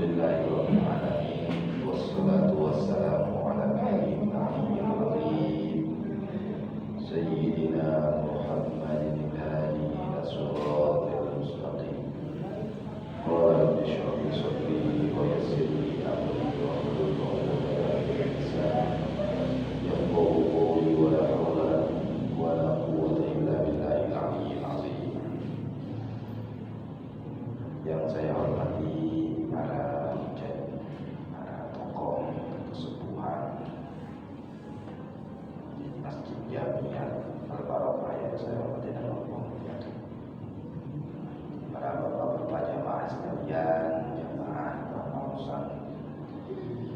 Alhamdulillahi rabbil alamin, wassalatu wassalamu ala nabiyyina Muhammadin sayyidina Muhammadin al-hadi ila siratal mustaqim. Qala rabbi shrah li sadri wa yassir li amri wahlul 'uqdatam min lisani yafqahu qawli wa la hawla wa la quwwata illa billahil aliyyil azim. Yang saya hormati para hujat, para tokoh kesepuhan di Masjid Jamiah Al-Barokah yang saya hormati dan muliakan, para bapak-bapak jamaah sekalian, jamaah Ramadan,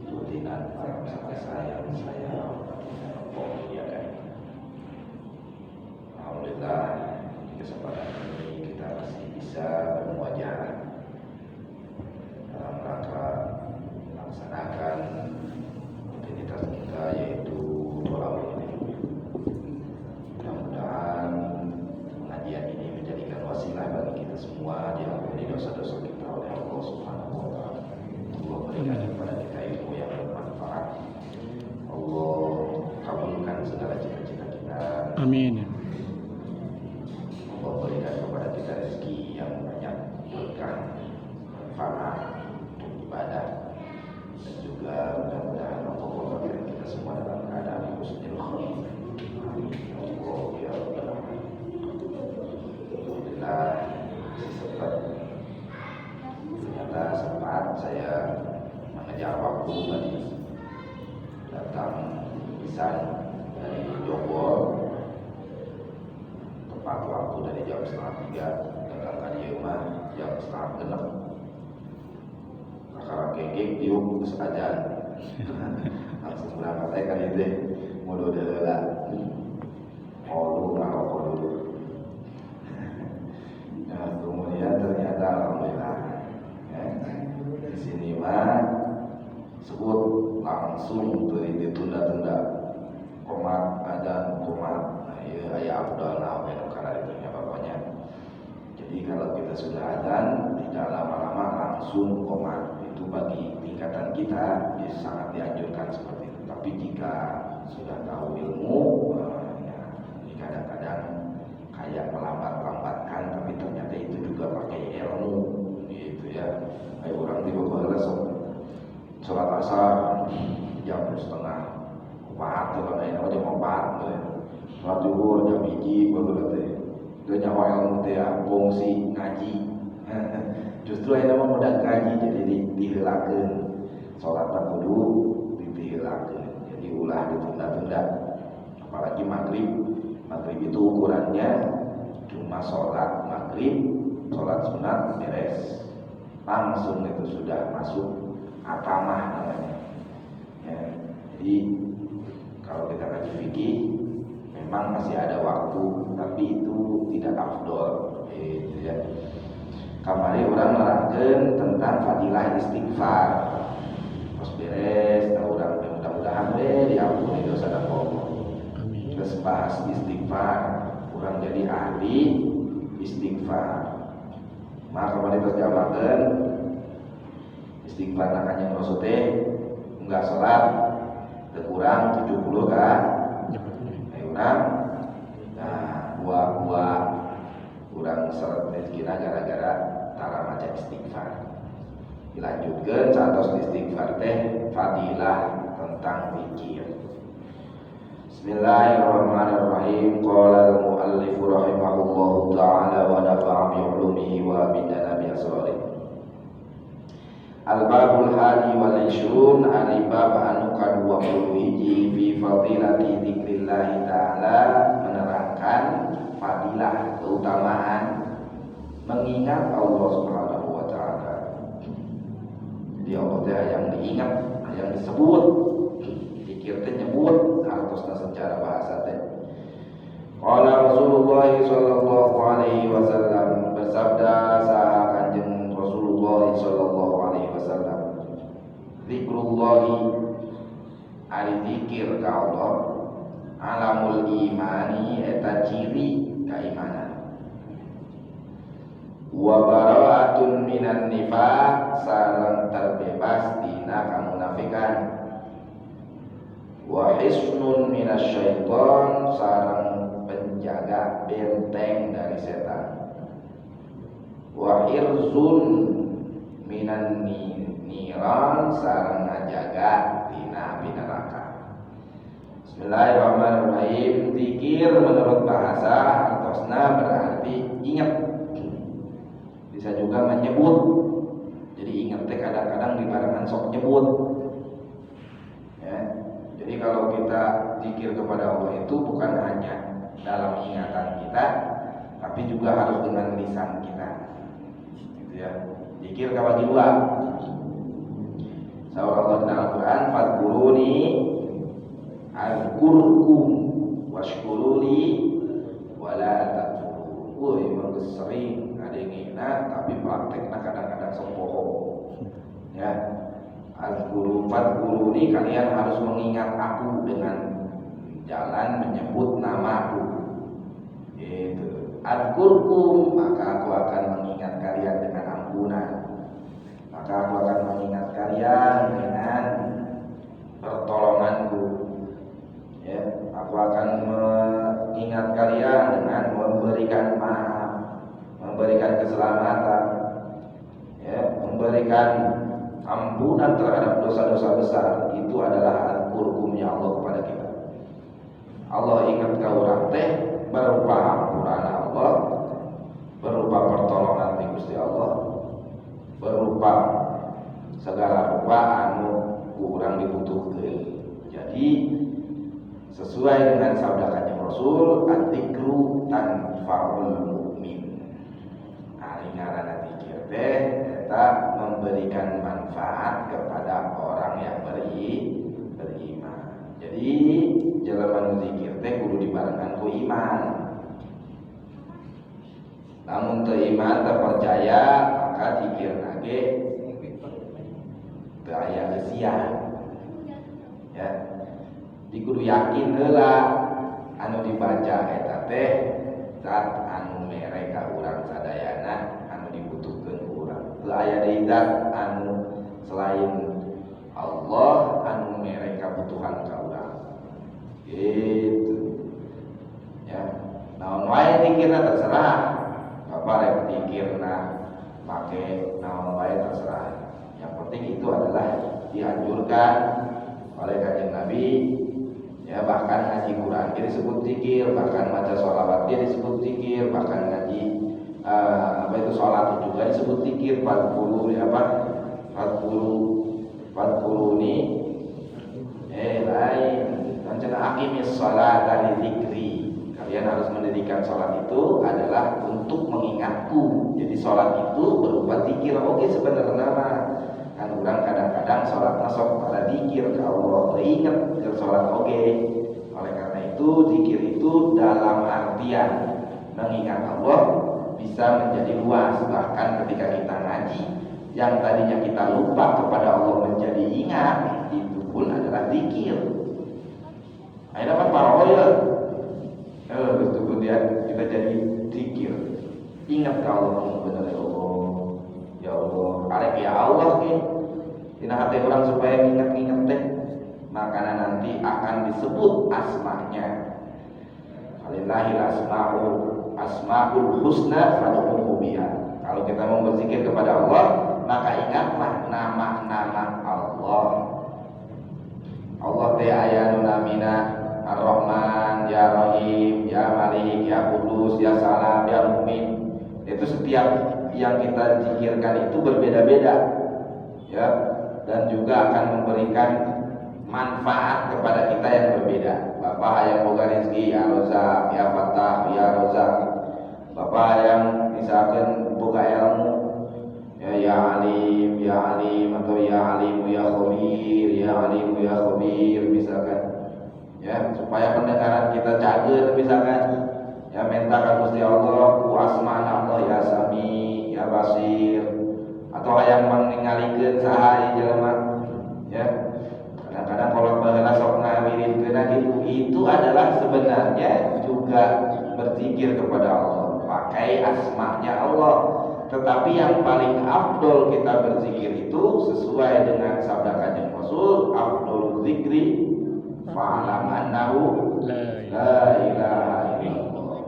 rutinan para peserta yang saya hormati dan muliakan. Alhamdulillah, di kesempatan ini kita masih bisa bermuajah dalam rangka melaksanakan rutinitas kita, yaitu thalawul ilmi. Mudah-mudahan pengajian ini menjadikan wasilah bagi kita semua diampuni dosa-dosa kita oleh Allah Subhanahu wa taala. Allah berikan kepada kita ilmu yang bermanfaat. Allah kabulkan segala cita-cita kita. Amin. Allah berikan kepada kita rezeki yang banyak, berkah, manfaat untuk ibadah, dan juga mudah-mudahan Allah memberkati kita semua dalam keadaan husnul khotimah. Amin ya Allah ya Rabbal alamin. Alhamdulillah, ternyata sempat saya mengejar waktu tadi, datang lisan dari Jogor tepat waktu dari jam 2:30, datang ke rumah jam 5:30. Kakak kengking tiup terus ajan langsung berangkat saya kan itu mudah lah ngarokok dulu. Nah, kemudian ternyata alhamdulillah di sini mah sebut langsung ditunda-tunda komat ajan komat. Nah iya ayah abdal nah karena itu ya bapaknya. Jadi kalau kita sudah azan tidak lama-lama langsung komat, itu bagi tingkatan kita sangat dianjurkan seperti itu. Tapi jika sudah tahu ilmu, ya, ini kadang-kadang kayak melambat-lambatkan, tapi ternyata itu juga pakai ilmu, gitu ya. Kayak orang tiba-tiba sholat asar jam 3:30, kalau lain jam 4, sholat zuhur jam 1 baru itu nyawa ilmu teh fungsi ngaji. Justru yang nama mudah ngaji jadi dihelakeun, sholat kudu dihelakeun, jadi ulah ditunda-tunda. Apalagi maghrib itu ukurannya cuma sholat maghrib, sholat sunat beres, langsung itu sudah masuk atamah namanya. Ya, jadi kalau kita ngaji fikih memang masih ada waktu, tapi itu tidak afdol, gitu ya. Kamari orang nerangkeun tentang fadilah istighfar. Pas beres, orang mudah-mudahan diampuni dosa dan pokok. Terus bahas istighfar, orang jadi ahli istighfar. Maka kemarin terjamakan istighfar nakanya Rasul teh enggak sholat kurang 70 kan? Orang, nah buah kurang seret kira gara-gara tara maca istighfar. Dilanjutkan saat istighfar teh fadilah tentang zikir. Bismillahirrahmanirrahim. Qala al-muallif rahimahullahu ta'ala wa nafa'a bi 'ulumihi wa bidana bi asrarih. Al-babul hadi wal 20 al-bab anu ka-20 fi fadilati dzikrillah ta'ala, menerangkan fadilah keutamaan mengingat Allah Subhanahu wa taala. Jadi Allah teh yang diingat, yang disebut, zikir teh nyebut hartosna secara bahasa teh. Qala Rasulullah sallallahu alaihi wasallam, bersabda saha Kanjeng Rasulullah sallallahu alaihi wasallam, zikrullahi ari zikir ka Allah alamul imani eta ciri keimanan, wa bara'atun minan nifaq sareng hisnun minasyaiton, sareng penjaga benteng dari setan. Wa hirzun minan niran, sareng ngajaga tina api neraka. Bismillahirrahmanirrahim. Zikir menurut bahasa artosna berarti ingat, bisa juga menyebut. Jadi ingat teh kadang-kadang dibarengan sok nyebut. Ya. Jadi kalau kita zikir kepada Allah itu bukan hanya dalam ingatan kita, tapi juga harus dengan lisan kita. Gitu ya. Zikir kabagi dua. Saur Allah dalam Al-Quran, fadkuruni azkurkum washkuruli wala takfurun. Woi, emang sering ngadengina tapi praktekna kadang-kadang sempoho. Ya. Azkuru fadkuruni, kalian harus mengingat aku dengan jalan menyebut namaku. Itu. Azkurkum, maka aku akan mengingat kalian dengan ampunan. Maka aku akan mengingat kalian dengan pertolonganku. Ya, aku akan mengingat kalian dengan memberikan maaf, memberikan keselamatan, ya, memberikan ampunan terhadap dosa-dosa besar. Itu adalah al-qurkumnya Allah kepada kita. Allah ingat ka urang teh berupa ampunan Allah, berupa pertolongan di Gusti Allah, berupa segala rupa anu kurang dibutuhkeun. Jadi sesuai dengan sabda Kanjeng Rasul, adzikru tanfa'ul mu'min. Ari ngaranna zikir teh eta memberikan manfaat kepada orang yang beriman. Jadi jalan zikir teh kudu dibarengkan ku iman. Namun teu iman, teu percaya, maka zikir nage teu aya geusieun. Ya. Dikudu yakin heula anu dibaca eta teh zat anu mere ka urang sadayana anu dibutuhkeun ku urang. Teu aya deui zat anu selain Allah anu mere kabutuhan ka urang. Gitu. Ya. Naon wae zikirna terserah. Bapak rek zikirna make naon wae terserah. Yang penting itu adalah dianjurkan oleh Kanjeng Nabi. Ya, bahkan ngaji Quran dia disebut zikir, bahkan baca sholawat dia disebut zikir, bahkan ngaji sholat juga disebut zikir. 40 ini lain rencana aqimis sholat dari zikri. Kalian harus mendirikan sholat itu adalah untuk mengingatku. Jadi sholat itu berupa zikir. Oke, sebenarnya kan orang kadang-kadang sholat masuk pada zikir ke Allah, ingat ke sholat oke. Oleh karena itu zikir itu dalam artian mengingat Allah bisa menjadi luas. Bahkan ketika kita ngaji, yang tadinya kita lupa kepada Allah menjadi ingat, itu pun adalah zikir. Ayo dapat paroya. Itu pun dia kita jadi zikir. Ingat ke Allah benar ya Allah. Ya Allah, arek ya Allah ke tina hati orang supaya ingat-ingat teh, makanya nanti akan disebut asmanya. Walillahil asmaul husna fad'uhu biha. Kalau kita mau berzikir kepada Allah, maka ingatlah nama-nama Allah. Allah teh aya nu namina Ar-Rahman, Ya Rahim, Ya Malik, Ya Kudus, Ya Salam, Ya Mu'min. Itu setiap yang kita zikirkan itu berbeda-beda, ya, dan juga akan memberikan manfaat kepada kita yang berbeda. Bapak yang boga rezeki, Ya Rozak, Ya Fatah, Ya Rozak. Bapak yang misalkan boga ilmu, ya Alim, Ya Alim, atau Ya Alim, Ya Khabir, Ya Alim, Ya Khabir, misalkan, ya, supaya pendengaran kita cager, misalkan, ya, minta ka Gusti Allah ku asmana Allah, Ya Sami, Ya Basir, atau yang meninggalikeun saha jelema, ya. Kadang-kadang kalau baheula sok ngawirinkeun gitu, itu adalah sebenarnya juga berzikir kepada Allah, pakai asmanya Allah. Tetapi yang paling afdol kita berzikir itu sesuai dengan sabda Kanjeng Rasul, afdolul zikri fa'lam annahu la ilaha illallah.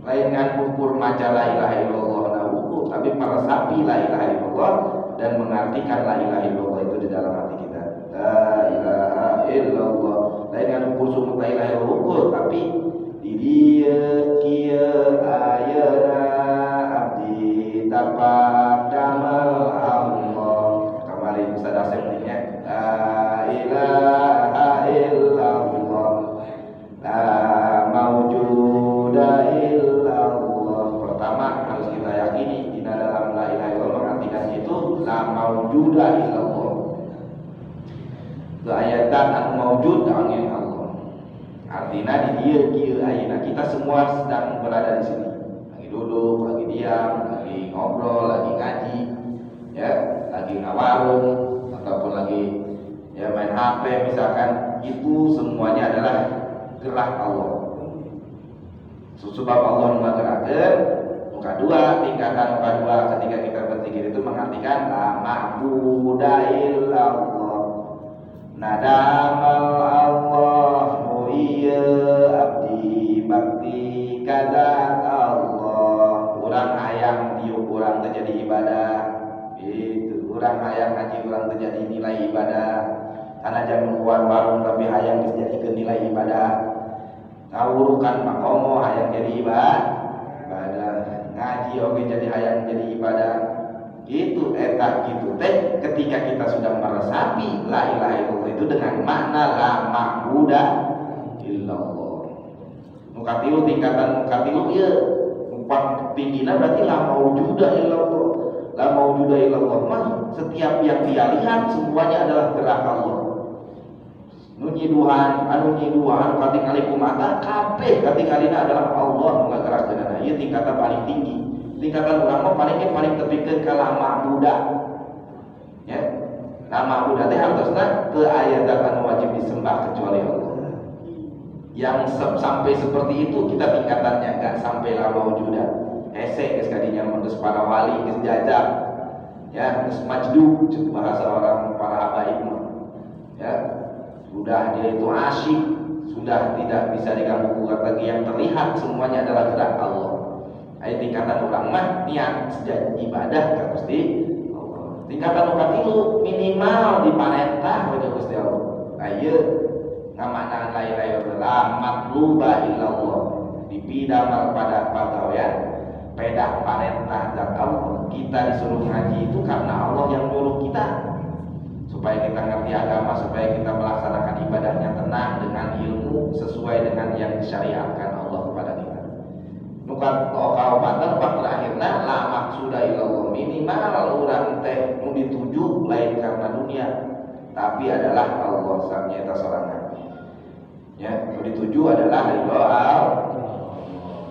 Lain ngan ukur maca la ilaha illallah na ukur, tapi meresapi la ilaha illallah dan mengartikan la ilaha illallah itu di dalam hati kita. La ilaha illallah. Lain ngan ukur sumut la ilaha illallah ukur, tapi di dia kieu ayeuna abdi tapak damal Allah. Kamari Ustaz Asep nya la ilaha illallah la maujuda illallah. Pertama harus kita yakini di dalam la ilaha illallah mengartikan itu la maujuda illallah. Itu ayatan anu maujud angin Allah. Artinya di dia kieu ayeuna kita semua sedang berada di sini. Lagi duduk, lagi diam, lagi ngobrol, lagi ngaji, ya, lagi ngawarung ataupun lagi ya main HP misalkan, itu semuanya adalah gerak Allah. Sebab Allah menggerakkan. Muka dua, tingkatan muka dua ketika kita berzikir itu mengartikan la ma'buda illallah. Nadamal Allah mu'iyya abdi bakti kadat Allah. Urang hayang diuk urang terjadi ibadah. Itu urang hayang ngaji urang terjadi nilai ibadah. Karena jangan keluar warung tapi hayang dijadikan nilai ibadah. Ngawurukan makomo hayang jadi ibadah. Ngaji oke jadi hayang jadi ibadah. Itu etak gitu teh ketika kita sudah meresapi la ilaha illallah itu dengan makna la ma'buda illallah. Mukatilu tingkatan mukatilu ya empat tingginya berarti la maujuda illallah. La maujuda illallah mah setiap yang dia lihat semuanya adalah gerak Allah. Nu nyiduhan anu katingali kumata kabeh katingalina adalah Allah nu ngagerakeunana. Ieu tingkatan paling tinggi. Tingkatan ulama paling tepikeun ka la ma'buda. Ya. La ma'buda teh hartosna teu aya zat anu wajib disembah kecuali Allah. Yang sampai seperti itu kita tingkatannya enggak sampai la maujuda. Hese geus kadinya geus para wali geus jajak. Ya, geus majdub bahasa orang para habaib mah. Ya. Sudah dia itu asyik, sudah tidak bisa diganggu gugat lagi, yang terlihat semuanya adalah gerak Allah. Ayat tingkatan orang mah niat sejak ibadah ka Gusti Allah. Tingkatan umat itu minimal diparentah oleh Gusti Allah. Ayeuna ngamakna la ilaha illallah matluba illallah. Dipidamel pada pagawean pedah parentah zat Allah. Kita disuruh ngaji itu karena Allah yang nyuruh kita. Supaya kita ngerti agama, supaya kita melaksanakan ibadahnya tenang dengan ilmu sesuai dengan yang disyariatkan Allah kepada kita. Nukat kaubatan pak terakhirna la maksuda illallah, minimal urang teh nu dituju lain karena dunia, tapi adalah Allah sanyata sorangan. Ya, nu dituju adalah ridho Allah.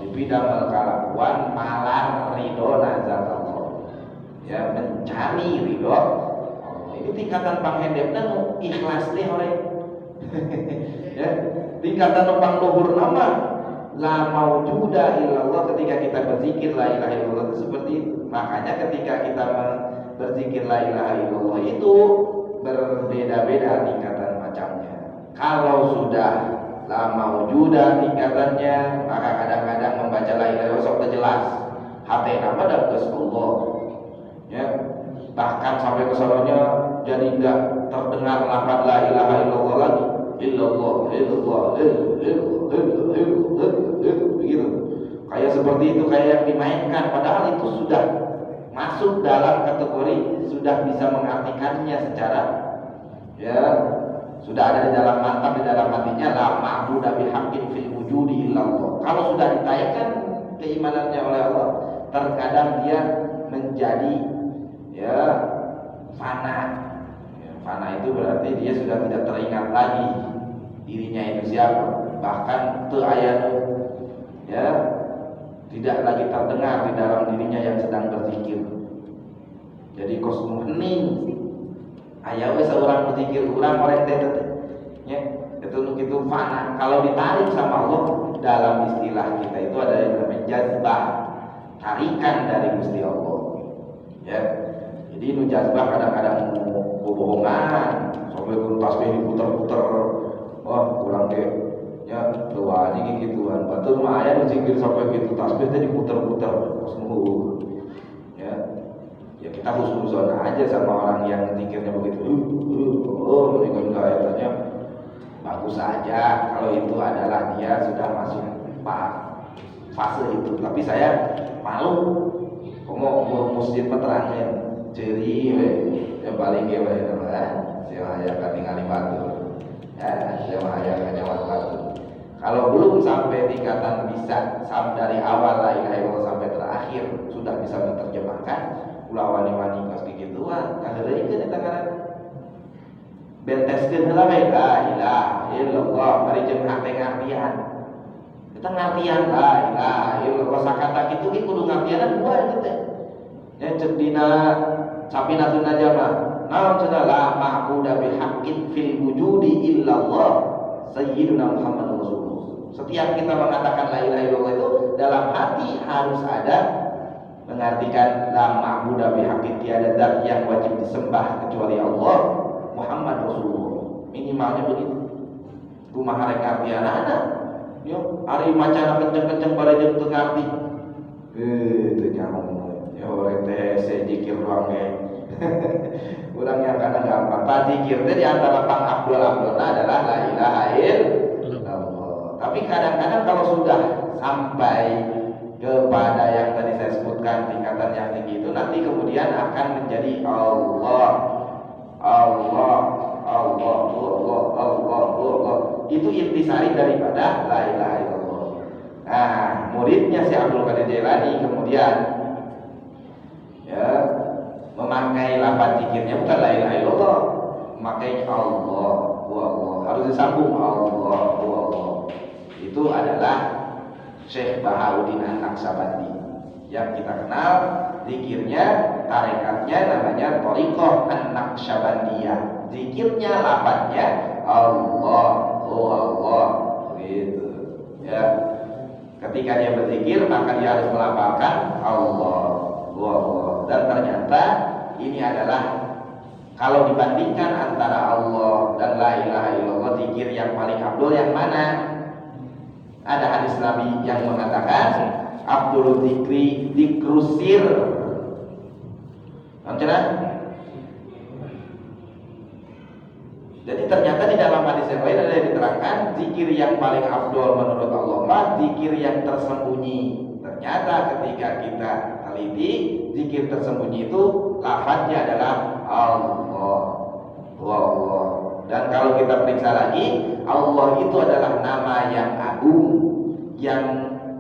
Dipidamel kalakuan malar ridho nazat Allah. Ya, mencari ridho. Ini tingkatan panghendepna nu ikhlas teh ore. Ya, tingkatan nu pangluhur nama la maujuda illallah. Ketika kita berzikir la ilaha illallah itu seperti itu. Makanya ketika kita berzikir la ilaha illallah itu berbeda-beda tingkatan macamnya. Kalau sudah la maujuda tingkatannya, maka kadang-kadang membaca la ilaha illallah sok jelas. Hati nama dan geus Allah. Ya, bahkan sampai kesononya jadi enggak terdengar lafaz la ilaha illallah lagi. Illallah begitu. Kayak seperti itu, kayak yang dimainkan, padahal itu sudah masuk dalam kategori sudah bisa mengartikannya secara ya sudah ada di dalam mantap, di dalam hatinya la ma'budu bihaqqin fil wujudi illallah. Kalau sudah ditayangkan keimanannya oleh Allah, terkadang dia menjadi ya fana. Fana itu berarti dia sudah tidak teringat lagi dirinya itu siapa. Bahkan teu aya ya tidak lagi terdengar di dalam dirinya yang sedang berzikir. Jadi kosmu hening. Aya we saurang berzikir urang orek teh ya, itu fana. Kalau ditarik sama Allah dalam istilah kita itu ada yang namanya jazbah, tarikan dari Gusti Allah. Ya. Jadi nu jazbah kadang-kadang bohongan, sampai tasbih diputer-puter oh kurang ke ya doa aja gituan betul mah aya nu zikir sampai gitu tasbih teh diputer-puter semua ya ya kita husnuzon aja sama orang yang zikirnya begitu oh ini kan kayaknya bagus aja kalau itu adalah dia sudah masuk fase itu. Tapi saya malu mau masjid peterangnya ceri yang paling ge we saya aya katingali batu ya saya aya kanyawat batu. Kalau belum sampai tingkatan bisa dari awal la ilaha illallah sampai terakhir sudah bisa menerjemahkan ulah wani-wani geus kigituan kaheureukeun eta ngaran benteskeun heula we la ilaha illallah bari jeung hate ngartian kita ngartian la ilaha illallah sakata kitu ge kudu ngartianan dua itu teh nya ceuk dina sapinatun najama naon cenah la ma'budu bihaqqin fil wujudi illallah sayyiduna Muhammad rasulullah. Setiap kita mengatakan la ilaha illallah itu dalam hati harus ada mengartikan la ma'budu bihaqqin tiada zat yang wajib disembah kecuali Allah Muhammad Rasulullah. Minimalnya begitu. Kumaha rek artianana? Yo, ari macana kenceng-kenceng bari jeung teu ngarti. Teu nyaho. Yo rek teh sejikir doang ge. Urang yang kana gampang. Zikir teh di antara pangabdul-abdulna adalah la ilaha illallah. Tapi kadang-kadang kalau sudah sampai kepada yang tadi saya sebutkan tingkatan yang tinggi itu nanti kemudian akan menjadi Allah. Itu intisari daripada la ilaha illallah. Nah, muridnya si Abdul Qadir Jailani kemudian ya memakai lafaz zikirnya bukan la ilaha illallah, memakai Allah, harus disambung Allah. Itu adalah Syekh Bahauddin An-Naqsabandi yang kita kenal zikirnya, tarekatnya namanya Thariqah An-Naqsabandiyah. Zikirnya, lafadznya Allah, Allah, gitu. Ya. Ketika dia berzikir maka dia harus melafalkan Allah, Allah. Dan ternyata ini adalah kalau dibandingkan antara Allah dan la ilaha illallah, zikir yang paling abdul yang mana? Ada hadis Nabi yang mengatakan Abdul Zikri Zikrusir. Namanya? Jadi ternyata di dalam hadis yang lain ada yang diterangkan zikir yang paling afdol menurut Allah zikir yang tersembunyi. Ternyata ketika kita teliti zikir tersembunyi itu lafadznya adalah Allah, Allah. Dan kalau kita periksa lagi, Allah itu adalah nama yang agung yang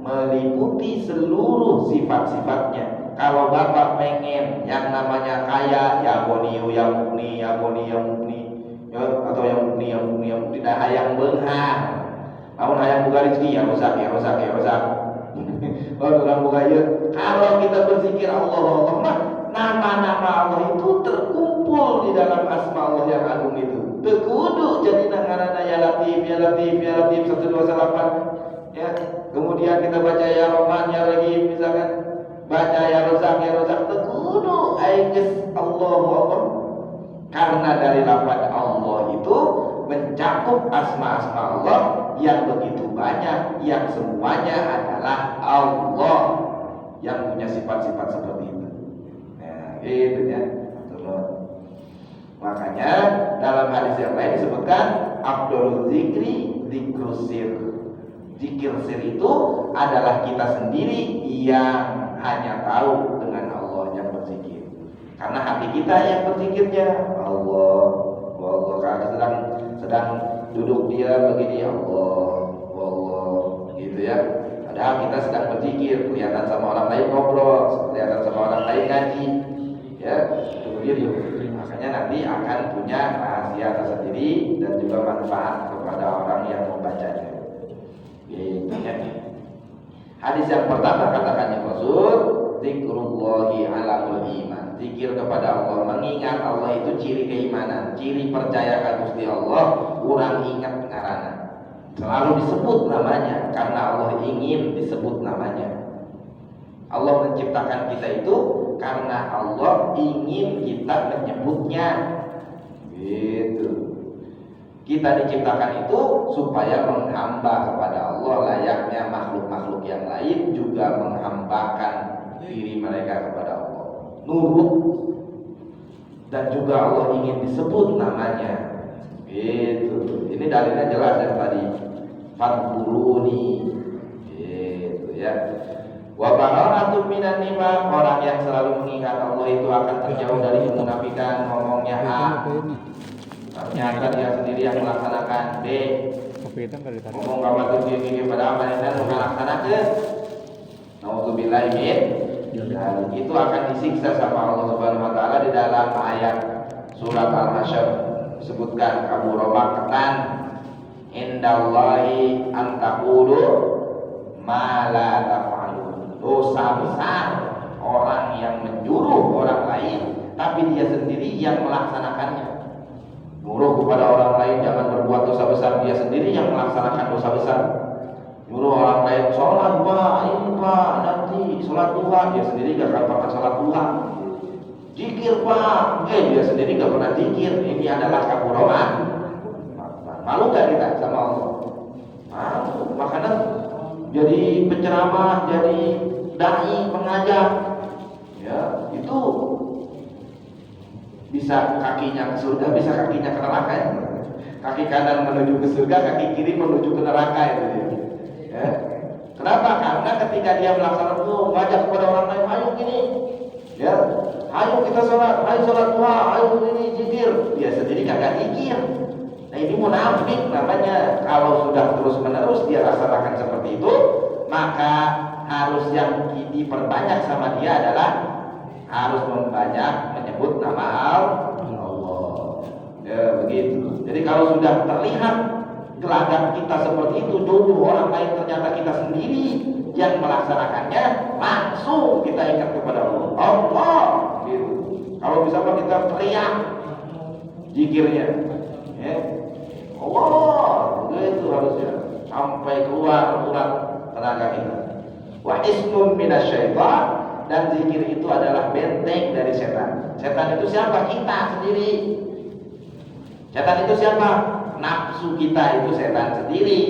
meliputi seluruh sifat-sifatnya. Kalau Bapak pengen yang namanya kaya, ya Goniyu, ya Mukni, ya Goni, ya Mukni, ya, atau yang Mukni, ya Mukni, ya Mukni, dah hayang beunghar. Namun hayang buka rezeki, ya rozak, ya rozak, ya rozak. Orang buka ya. Kalau kita berzikir Allah, Allah mah nama-nama Allah itu terkumpul di dalam asma Allah yang agung itu. Tekudu jadi ngaranna ya Latif, ya Latif, ya Latif 128. Ya, kemudian kita baca ya Rahman, ya Rahim misalkan. Baca ya Razak, ya Razak, tekudu ainggeus Allah, Allah. Karena dari lafaz Allah itu mencakup asma-asma Allah yang begitu banyak, yang semuanya adalah Allah yang punya sifat-sifat seperti itu. Nah, itu ya. Makanya dalam hadis yang lain disebutkan Abdul Zikri Zikrusir. Zikir sir itu adalah kita sendiri yang hanya tahu dengan Allah yang berzikir. Karena hati kita yang berzikirnya Allah, Allah. Kalau sedang duduk dia begini Allah, Allah, gitu ya. Padahal kita sedang berzikir, kelihatan sama orang lain ngobrol, kelihatan sama orang lain ngaji, ya, itu begitu. Makanya nanti akan punya rahasia tersendiri dan juga manfaat kepada orang yang membacanya. Gitu ya. Hadis yang pertama katakannya Rasul, zikrullahi alamul iman. Zikir kepada Allah, mengingat Allah itu ciri keimanan, ciri percaya ka Gusti Allah, kurang ingat ngaranna. Selalu disebut namanya karena Allah ingin disebut namanya. Allah menciptakan kita itu karena Allah ingin kita menyebutnya. Gitu. Kita diciptakan itu supaya menghamba kepada Allah, layaknya makhluk-makhluk yang lain juga menghambakan diri mereka kepada Allah, nurut, dan juga Allah ingin disebut namanya. Gitu. Ini dalilnya jelas yang tadi. Fadkuruni. Gitu ya. Wa bara'atun minan nifaq, orang yang selalu mengingat Allah itu akan terjauh dari kemunafikan. Ngomongnya A, ternyata dia sendiri yang melaksanakan B. Ngomong kamu tuh gini pada amalnya melaksanakan. Nauzubillah min. Dan itu akan disiksa sama Allah Subhanahu wa taala di dalam ayat surat Al-Hasyr. Disebutkan kabura maqtan indallahi an taqulu ma la taf'alun. Dosa besar orang yang menyuruh orang lain tapi dia sendiri yang melaksanakannya. Nyuruh kepada orang lain jangan berbuat dosa besar, dia sendiri yang melaksanakan dosa besar. Nyuruh orang lain sholat pak, ini pak, nanti sholat duha, dia sendiri gak akan pernah sholat duha. Zikir pak, dia sendiri gak pernah zikir. Ini adalah kaburoman. Malu gak kita sama Allah? Malu. Makanya jadi penceramah, jadi dai, pengajar, ya itu bisa kakinya ke surga, bisa kakinya ke neraka ya. Kaki kanan menuju ke surga, kaki kiri menuju ke neraka itu ya. Kenapa? Karena ketika dia melaksanakan itu ngajak kepada orang lain, ayo gini ya, ayo kita sholat, ayo sholat duha, ayo ini zikir, dia sendiri kagak zikir. Nah ini munafik namanya. Kalau sudah terus menerus dia laksanakan seperti itu, maka harus yang diperbanyak sama dia adalah harus membanyak menyebut nama Allah. Ya begitu. Jadi kalau sudah terlihat gelagat kita seperti itu, dulu orang lain ternyata kita sendiri yang melaksanakannya, langsung kita ingat kepada Allah. Allah gitu. Kalau bisa kita teriak zikirnya, ya. Allah, itu harusnya sampai keluar urat tenaga kita. Wa ismun minasyaitan, dan zikir itu adalah benteng dari setan. Setan itu siapa? Kita sendiri. Setan itu siapa? Nafsu kita itu setan sendiri.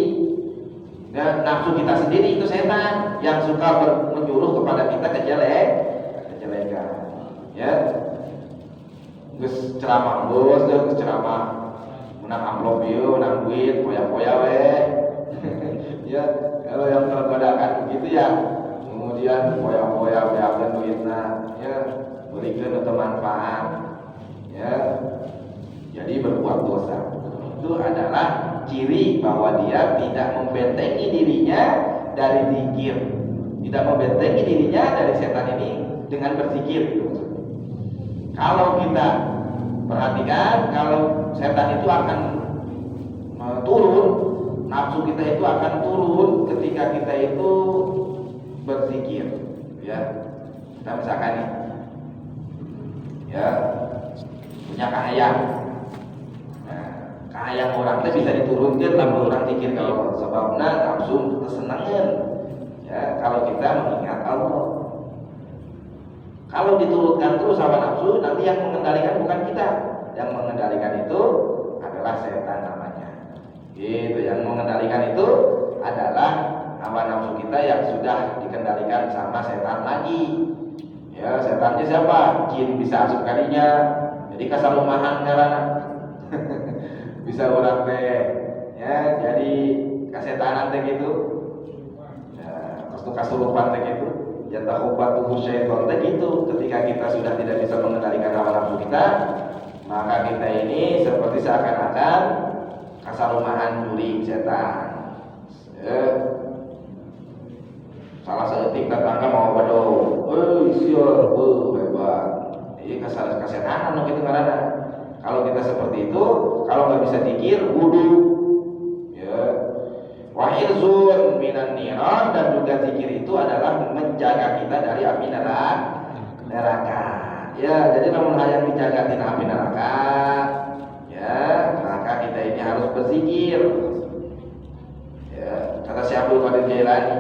Dan nafsu kita sendiri itu setan yang suka menyuruh kepada kita kejelekan. Ya. Geus ceramah bos, geus ceramah menang amplop ieu, menang duit, poya-poya we. Ya, kalau yang tergodakan begitu ya, kemudian poya-poya beakeun duitna, ya, berikan untuk manfaat. Ya. Jadi berbuat dosa. Itu adalah ciri bahwa dia tidak membentengi dirinya dari zikir, tidak membentengi dirinya dari setan ini dengan berzikir. Kalau kita perhatikan, kalau setan itu akan turun, nafsu kita itu akan turun ketika kita itu berzikir, ya. Kita misalkan nih, ya, punya kahayang. Kahayang orang itu bisa diturunkan lamun orang zikir kalau sebabna nafsu kesenangan. Ya, kalau kita mengingat Allah. Kalau diturunkan terus sama nafsu, nanti yang mengendalikan bukan kita. Yang mengendalikan itu adalah setan namanya. Gitu, yang mengendalikan itu adalah hawa nafsu kita yang sudah dikendalikan sama setan lagi. Ya, setannya siapa? Jin bisa asup kalinya. Jadi kasarumahan karena bisa orang teh, ya, jadi kasetanan teh gitu. Ya, terus kasurupan teh gitu. Yatahubatuhu syaitan teh gitu. Ketika kita sudah tidak bisa mengendalikan hawa nafsu kita, maka kita ini seperti seakan-akan kasarumahan juri setan. Ya. Salah seetik tetangga mau bado, sial, hebat. Ini kasetanan gitu karena kalau kita seperti itu, kalau nggak bisa zikir, wudu, ya. Wahizun minan niran, dan juga zikir itu adalah menjaga kita dari api neraka. Ya, jadi namun hayang dijaga dari api neraka, ya, maka kita ini harus berzikir. Ya, kata Syekh Abdul Qadir Jailani,